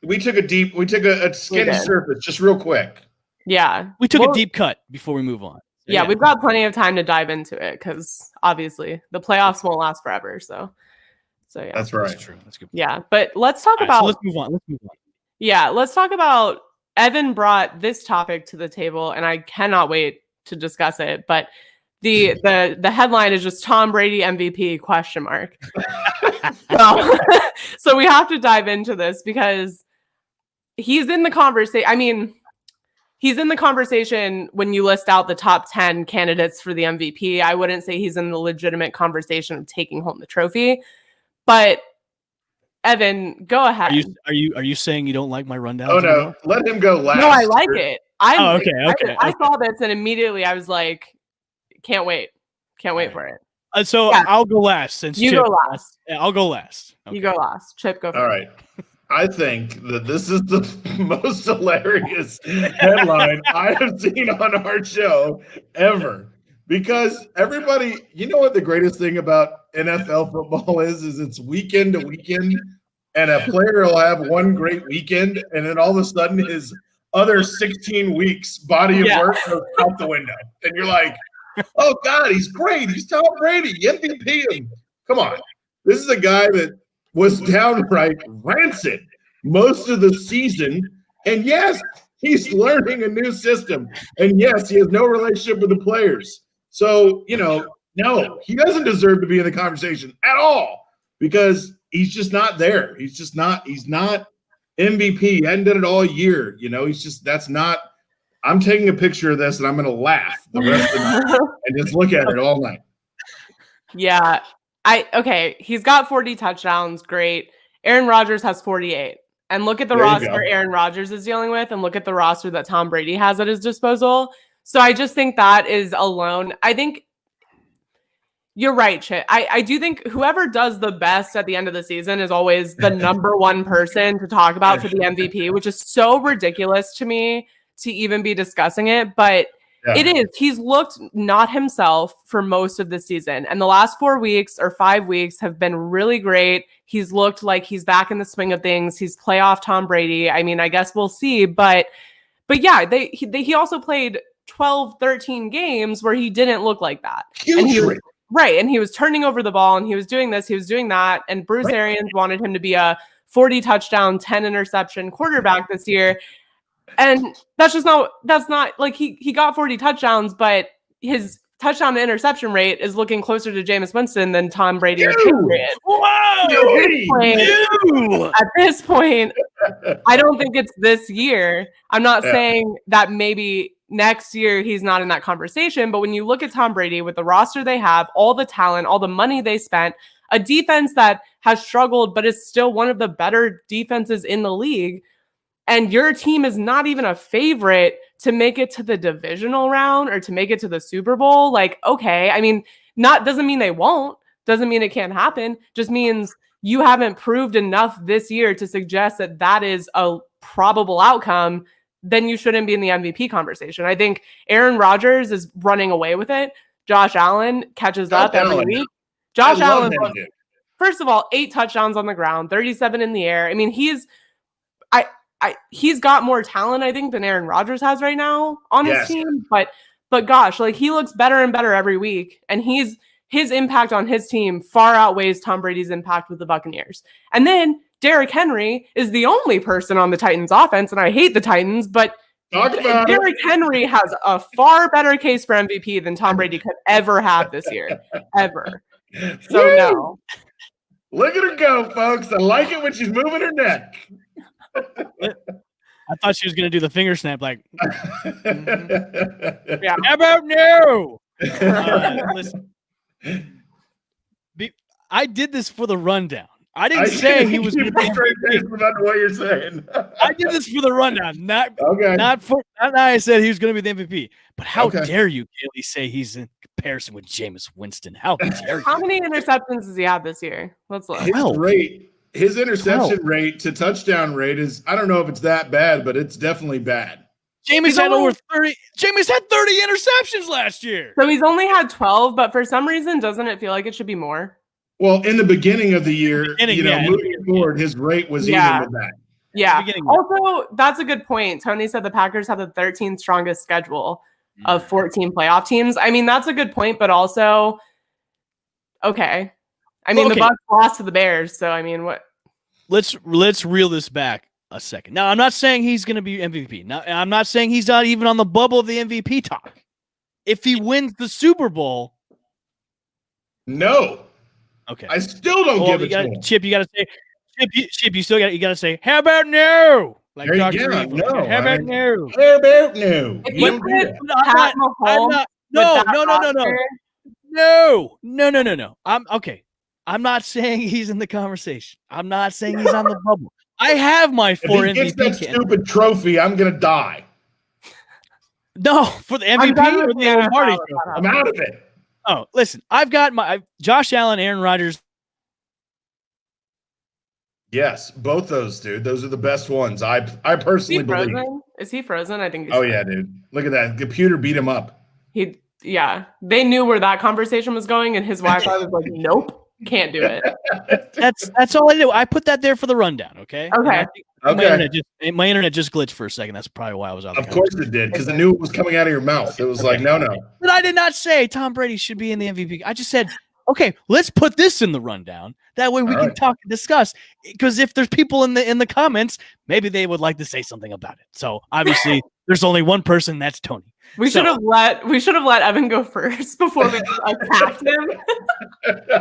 we took a skin surface just real quick. Yeah. We took a deep cut before we move on. Yeah, we've got plenty of time to dive into it because obviously the playoffs won't last forever. So yeah. That's right. That's true. That's good. Yeah, but let's talk about. So let's move on. Yeah, let's talk about. Evan brought this topic to the table, and I cannot wait to discuss it. But the headline is just Tom Brady MVP ? So we have to dive into this because he's in the conversation. I mean, he's in the conversation when you list out the top 10 candidates for the MVP. I wouldn't say he's in the legitimate conversation of taking home the trophy. But Evan, go ahead. Are you saying you don't like my rundown? Oh no, let him go last. No, I like it. Okay. I saw this and immediately I was like, can't wait for it. So yeah. I'll go last since you Chip, go last. I'll go last. Okay. You go last. Chip, go first. All right. I think that this is the most hilarious headline I have seen on our show ever. Because everybody, you know what the greatest thing about NFL football is it's weekend to weekend, and a player will have one great weekend, and then all of a sudden his other 16 weeks body of work goes out the window. And you're like, oh, God, he's great. He's Tom Brady, MVP him. Come on. This is a guy that was downright rancid most of the season. And, yes, he's learning a new system. And, yes, he has no relationship with the players. So, no, he doesn't deserve to be in the conversation at all because he's just not there. He's not MVP. He hadn't done it all year. I'm taking a picture of this and I'm going to laugh the rest of the night and just look at it all night. Yeah. He's got 40 touchdowns. Great. Aaron Rodgers has 48. And look at the roster Aaron Rodgers is dealing with and look at the roster that Tom Brady has at his disposal. So I just think that is alone. I think you're right, Chit. I do think whoever does the best at the end of the season is always the number one person to talk about for the MVP, which is so ridiculous to me to even be discussing it. But Yeah. It is. He's looked not himself for most of the season. And the last 4 weeks or 5 weeks have been really great. He's looked like he's back in the swing of things. He's playoff Tom Brady. I mean, I guess we'll see. But yeah, he also played 12, 13 games where he didn't look like that. And he was turning over the ball and he was doing this, he was doing that. And Bruce Arians wanted him to be a 40 touchdown, 10 interception quarterback this year. And that's not like he got 40 touchdowns, but his touchdown to interception rate is looking closer to Jameis Winston than Tom Brady or Patriot. At this point, I don't think it's this year. I'm not saying that maybe next year he's not in that conversation, but when you look at Tom Brady with the roster they have, all the talent, all the money they spent, a defense that has struggled but is still one of the better defenses in the league, and your team is not even a favorite to make it to the divisional round or to make it to the Super Bowl, like, okay, I mean, doesn't mean they won't, doesn't mean it can't happen, just means you haven't proved enough this year to suggest that is a probable outcome. Then you shouldn't be in the MVP conversation. I think Aaron Rodgers is running away with it. Josh Allen catches up every week. Josh Allen, first of all, 8 touchdowns on the ground, 37 in the air. I mean, he's got more talent, I think, than Aaron Rodgers has right now on his team. But gosh, like, he looks better and better every week. And his impact on his team far outweighs Tom Brady's impact with the Buccaneers. And then Derrick Henry is the only person on the Titans offense, and I hate the Titans, but Derrick Henry has a far better case for MVP than Tom Brady could ever have this year. Ever. So no. Look at her go, folks. I like it when she's moving her neck. I thought she was going to do the finger snap, like, Yeah. How about no? Listen, I did this for the rundown. I didn't say he was going to about what you're saying. I did this for the rundown, not I said he was going to be the MVP. But how dare you, Kaylee, say he's in comparison with Jameis Winston? How dare you? How many interceptions does he have this year? Let's look. His interception rate to touchdown rate is, I don't know if it's that bad, but it's definitely bad. Jameis had over 30. Jameis had 30 interceptions last year. So he's only had 12, but for some reason, doesn't it feel like it should be more? Well, in the beginning of the year, moving forward, his rate was even with that. Yeah. Also, that's a good point. Tony said the Packers have the 13th strongest schedule of 14 playoff teams. I mean, that's a good point, but also, okay. I mean, the Bucs lost to the Bears, so I mean, what? Let's reel this back a second. Now, I'm not saying he's going to be MVP. Now, I'm not saying he's not even on the bubble of the MVP talk. If he wins the Super Bowl, no. Okay. I still don't give it to him. Chip, you got to say, Chip, you still got to say, how about no? Like Dr. No. How about no? How about no? No. I'm okay. I'm not saying he's in the conversation. I'm not saying he's on the bubble. I have my 4 MVP. If he gets that stupid trophy, I'm gonna die. No, for the MVP or the Lombardi trophy. I'm out of it. Oh, listen, I've got my Josh Allen, Aaron Rodgers. Yes, both those, dude. Those are the best ones. I personally believe. Is he frozen? I think he's frozen. Yeah, dude. Look at that. The computer beat him up. They knew where that conversation was going, and his Wi-Fi was like, nope. Can't do it. That's all I do. I put that there for the rundown. Okay. Okay. My internet just glitched for a second. That's probably why I was on. Of course it did, because I knew it was coming out of your mouth. It was like, no. But I did not say Tom Brady should be in the MVP. I just said, okay, let's put this in the rundown. That way we can talk and discuss. Because if there's people in the comments, maybe they would like to say something about it. So obviously, there's only one person. That's Tony. We should have let Evan go first before we attacked him.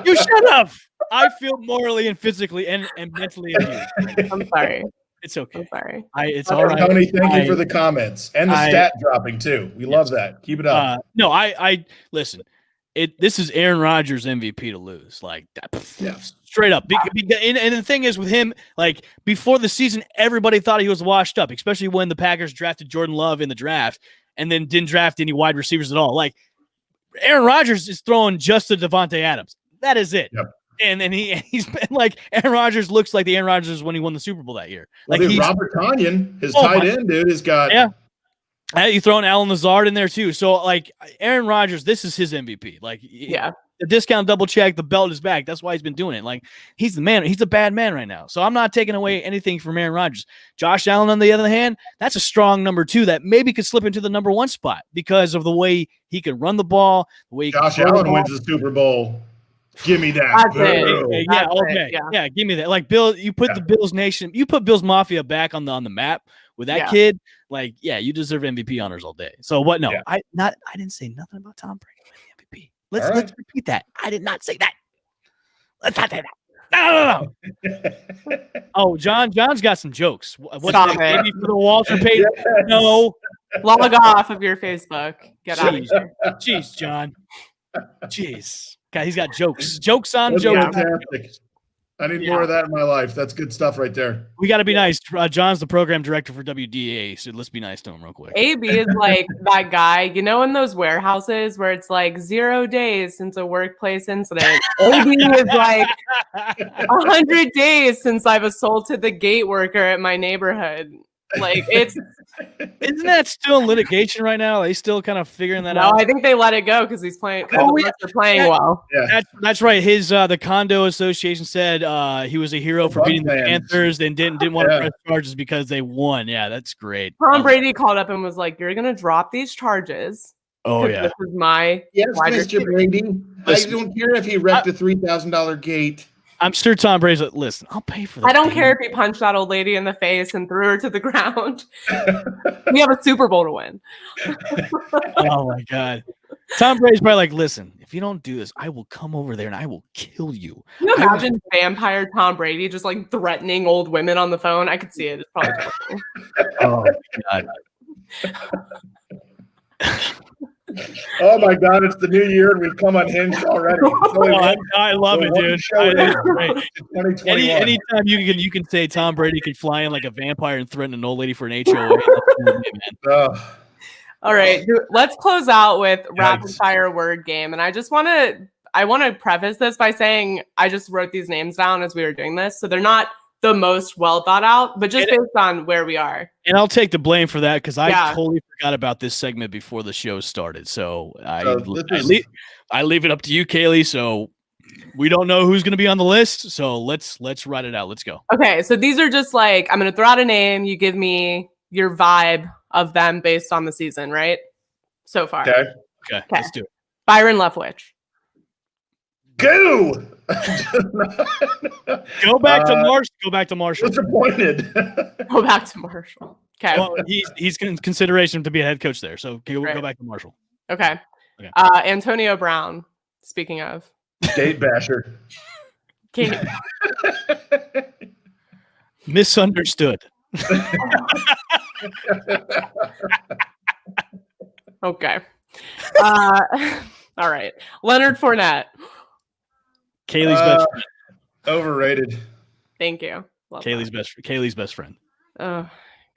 You should have. I feel morally and physically and mentally abused. I'm sorry. It's okay. I'm sorry. It's all right. Tony, thank you for the comments and the stat dropping too. We love that. Keep it up. No, I listen. This is Aaron Rodgers MVP to lose, like that. Straight up. And the thing is with him, like before the season, everybody thought he was washed up, especially when the Packers drafted Jordan Love in the draft. And then didn't draft any wide receivers at all. Like Aaron Rodgers is throwing just to Devontae Adams. That is it. Yep. And then he's been like Aaron Rodgers looks like the Aaron Rodgers when he won the Super Bowl that year. Well, like Robert Tonyan, his tight end, dude, has got You throw an Alan Lazard in there too. So like Aaron Rodgers, this is his MVP. Like the discount double check, the belt is back. That's why he's been doing it. Like he's the man. He's a bad man right now. So I'm not taking away anything from Aaron Rodgers. Josh Allen, on the other hand, that's a strong number 2 that maybe could slip into the number 1 spot because of the way he can run the ball. The way Josh Allen wins the Super Bowl. Give me that. Yeah, give me that. Like Bill, you put the Bills Nation, you put Bills Mafia back on the map with that kid. Like, you deserve MVP honors all day. So what? No, I didn't say nothing about Tom Brady winning MVP. Let's repeat that. I did not say that. Let's not say that. No. Oh, John's got some jokes. What's Stop it? it. Maybe for the Walter Payton? Yes. No. Log off of your Facebook. Get out of here. Jeez, John. Jeez. God, he's got jokes. Jokes on jokes. Fantastic. I need more of that in my life. That's good stuff right there. We got to be nice. John's the program director for WDA, so let's be nice to him real quick. AB is like that guy, in those warehouses where it's like 0 days since a workplace incident. AB is like 100 days since I've assaulted the gate worker at my neighborhood. Like isn't that still in litigation right now? Are they still kind of figuring that out? No, I think they let it go because he's playing. They're playing well. Yeah, that's right. His the condo association said he was a hero for beating the Panthers and didn't want to press charges because they won. Yeah, that's great. Tom Brady called up and was like, "You're gonna drop these charges." Oh yeah, this is my Mr. Brady. I don't care if he wrecked a $3,000 gate. I'm sure Tom Brady's like, listen, I'll pay for that. I don't care if he punched that old lady in the face and threw her to the ground. We have a Super Bowl to win. Oh, my God. Tom Brady's probably like, listen, if you don't do this, I will come over there and I will kill you. Can you imagine vampire Tom Brady just like threatening old women on the phone? I could see it. It's probably oh, my God. Oh my God! It's the new year and we've come unhinged already. I love it, dude. It's great. Anytime you can say Tom Brady could fly in like a vampire and threaten an old lady for an HOA. All right, let's close out with rapid fire word game, and I want to preface this by saying I just wrote these names down as we were doing this, so they're not the most well thought out, but just based on where we are. And I'll take the blame for that because I totally forgot about this segment before the show started. So I leave it up to you, Kaylee. So we don't know who's going to be on the list. So let's write it out. Let's go. Okay. So these are just like, I'm going to throw out a name. You give me your vibe of them based on the season, right? So far. Okay. Let's do it. Byron Leftwich. Go! Go back to Marshall. Disappointed. Go back to Marshall. Okay. Well, he's in consideration to be a head coach there, so go back to Marshall. Okay. Antonio Brown. Speaking of Gate basher. Misunderstood. Okay. All right. Leonard Fournette. Kaylee's best friend. Overrated. Thank you. Love Kaylee's best friend. Oh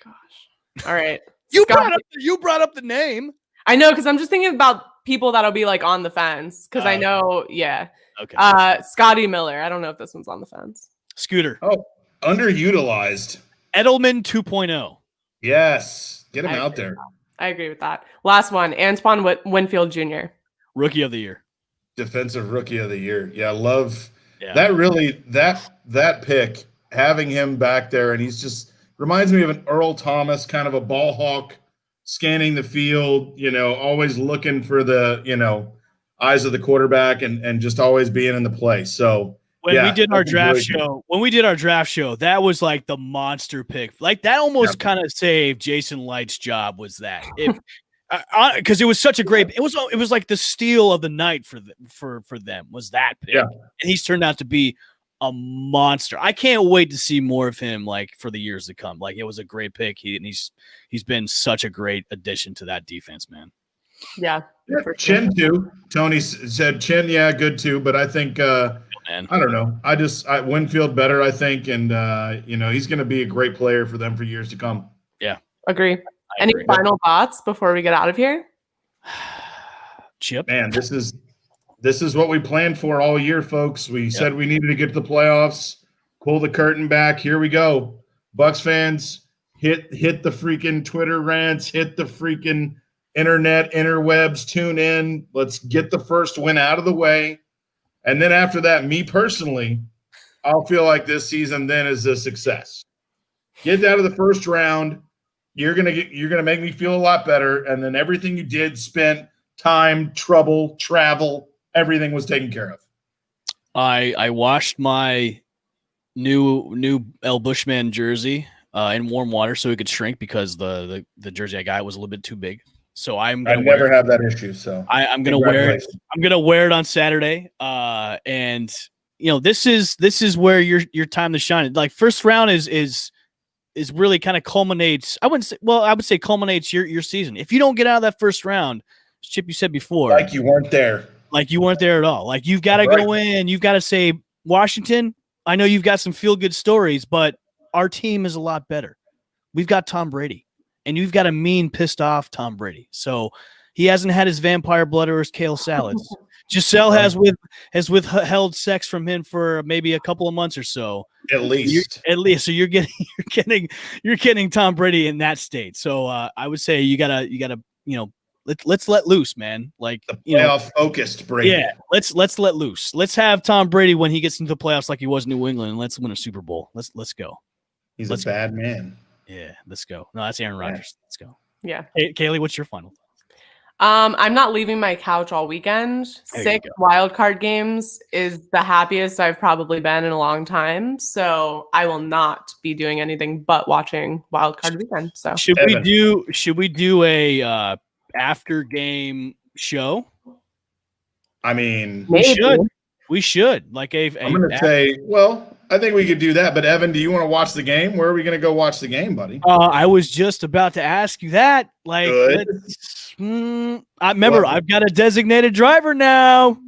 gosh. All right. You brought up the name. I know, because I'm just thinking about people that'll be like on the fence. Because I know, Okay. Scotty Miller. I don't know if this one's on the fence. Scooter. Oh, underutilized. Edelman 2.0. Yes. Get him out there. I agree with that. Last one. Antoine Winfield Jr. Rookie of the year. Defensive rookie of the year. Yeah, love that. Really, that pick, having him back there, and he's just reminds me of an Earl Thomas, kind of a ball hawk, scanning the field, always looking for the, eyes of the quarterback and just always being in the play. So when we did our draft show, that was like the monster pick. Like that almost kind of saved Jason Light's job. Was that because it was such a great. It was like the steal of the night for them. Was that pick? Yeah. And he's turned out to be a monster. I can't wait to see more of him. Like for the years to come. Like it was a great pick. He's been such a great addition to that defense, man. Yeah. Chin too. Tony said Chin. Yeah, good too. But I think I don't know. Winfield better. I think, and he's going to be a great player for them for years to come. Yeah, agree. Any final thoughts before we get out of here? Chip, man, this is what we planned for all year, folks. We said we needed to get to the playoffs, pull the curtain back. Here we go, Bucs fans. hit the freaking Twitter rants, hit the freaking interwebs, tune in. Let's get the first win out of the way. And then after that, me personally, I'll feel like this season then is a success. Get out of the first round. You're gonna make me feel a lot better. And then everything you did, spent time, trouble, travel, everything was taken care of. I washed my new El Bushman jersey in warm water so it could shrink because the jersey I got was a little bit too big. So I never have that issue. So I'm gonna wear it. I'm gonna wear it on Saturday. And this is where your time to shine. Like first round is really kind of culminates. I would say culminates your season. If you don't get out of that first round, Chip, you said before, like you weren't there. Like you weren't there at all. Like you've got to go in. You've got to say, Washington, I know you've got some feel-good stories, but our team is a lot better. We've got Tom Brady, and you've got a mean, pissed-off Tom Brady. So he hasn't had his vampire blood or his kale salads. Giselle has withheld sex from him for maybe a couple of months or so. At least. So you're getting Tom Brady in that state. So I would say you gotta let's let loose, man. Like the playoff focused Brady. Yeah, let's let loose. Let's have Tom Brady when he gets into the playoffs like he was in New England, and let's win a Super Bowl. Let's go. He's a bad man. Yeah, let's go. No, that's Aaron Rodgers. Let's go. Yeah. Hey, Kaylee, what's your final? I'm not leaving my couch all weekend. 6 wild card games is the happiest I've probably been in a long time. So I will not be doing anything but watching wild card weekend. So should we do a after game show? I mean, we should like I'm going to say, well, I think we could do that. But Evan, do you want to watch the game? Where are we going to go watch the game, buddy? I was just about to ask you that. Like, I remember I've got a designated driver now.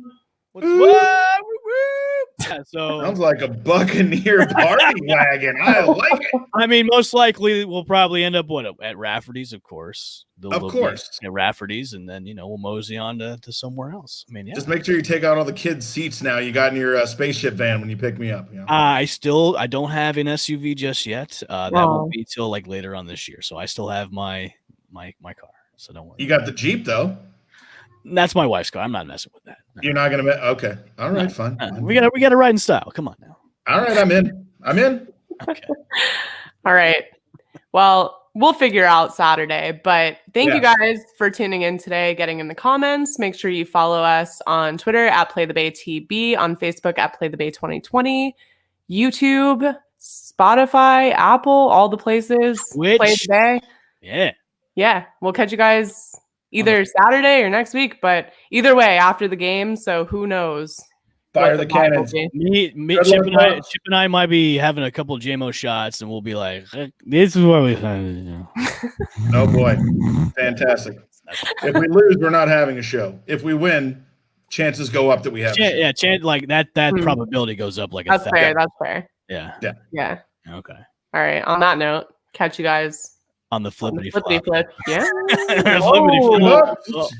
So sounds like a Buccaneer party wagon. I like it. I mean, most likely we'll probably end up at Rafferty's, of course. At Rafferty's, and then we'll mosey on to somewhere else. I mean, yeah. Just make sure you take out all the kids' seats now. You got in your spaceship van when you pick me up. I don't have an SUV just yet. That won't be till like later on this year. So I still have my car. So don't worry. You got the Jeep though. That's my wife's car. I'm not messing with that. No. You're not gonna. Okay. All right. Fine. We got to ride in style. Come on now. All right. I'm in. Okay. All right. Well, we'll figure out Saturday. But thank you guys for tuning in today, getting in the comments. Make sure you follow us on Twitter at PlayTheBayTB, on Facebook at PlayTheBay2020, YouTube, Spotify, Apple, all the places. Play the Bay. Yeah. Yeah. We'll catch you guys either Saturday or next week, but either way, after the game. So who knows? Fire the cannons. Chip and I might be having a couple JMO shots, and we'll be like, "This is what we found." Oh boy, fantastic! If we lose, we're not having a show. If we win, chances go up that we have. Like that probability goes up like that's fair. That's fair. Yeah. Okay. All right. On that note, catch you guys on the flippity flip. Yeah. Flippity flip.